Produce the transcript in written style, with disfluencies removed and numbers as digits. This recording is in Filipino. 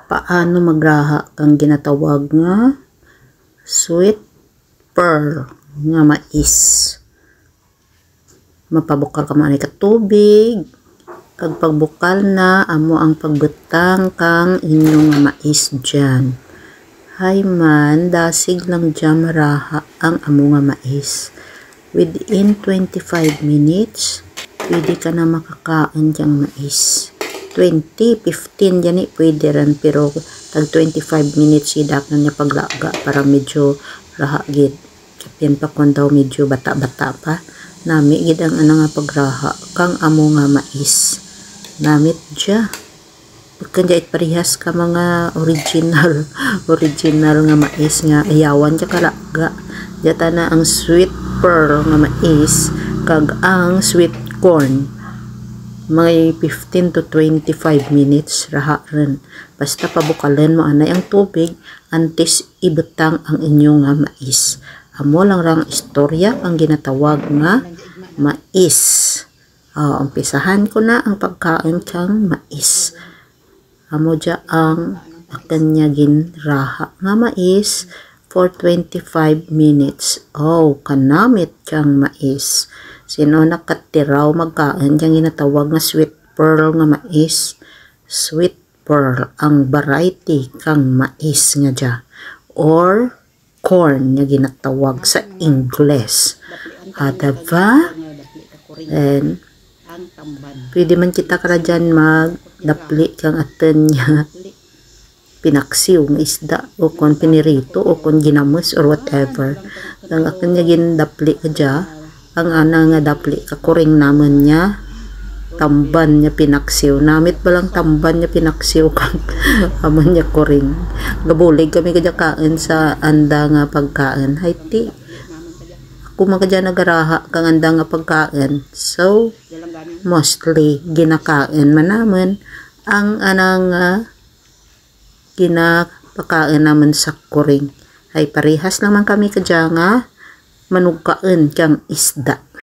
Paano magraha kang ginatawag nga sweet pearl nga mais? Mapabukal ka man ka tubig, kag pagbukal na amo ang pagbutang kang inyong nga mais dyan. Hay man, dasig lang dyan maraha ang amo nga mais. Within 25 minutes, pwede ka na makakain dyang mais. 20, 15 yan pwede rin, pero tag 25 minutes idak na niya paglaga para medyo rahagid. Kapyan pa kung daw medyo bata-bata pa. Nami gid ang nga pagraha kang amo nga mais. Namit dya. Pagkan dya parehas ka mga original nga mais nga ayawan dya kalaga. Dya na ang sweet pearl nga mais kag ang sweet corn. Mga 15 to 25 minutes raha rin. Basta pabukalin mo anay ang tubig antes ibutang ang inyong nga mais. Amo lang rang istorya ang ginatawag nga mais. Umpisahan ko na ang pagkain kang mais. Amo dya ang kanya ginraha nga mais for 25 minutes. Kanamit kang mais. Sino nakatiraw magkain diyang ginatawag nga sweet pearl nga mais. Sweet pearl ang variety kang mais nga dya. Or corn nga ginatawag sa Ingles. Diba? And pwede man kita kara dyan magdapli kang atin niya pinaksiw ng isda o kung pinirito o kung ginamus or whatever. Ang akin niya gindapli ka dyan, ang ana nga dapli ka kuring naman niya tamban niya pinaksiw. Namit ba lang tamban niya pinaksiw kang aman niya kuring. Gabulig kami kadya kain sa anda nga pagkain. Haiti. Ako makadya nagaraha kang anda nga pagkain. So, mostly ginakain man naman ang anang ginapakain naman sa kuring. Ay parehas naman kami kadya nga manugkain kang isda.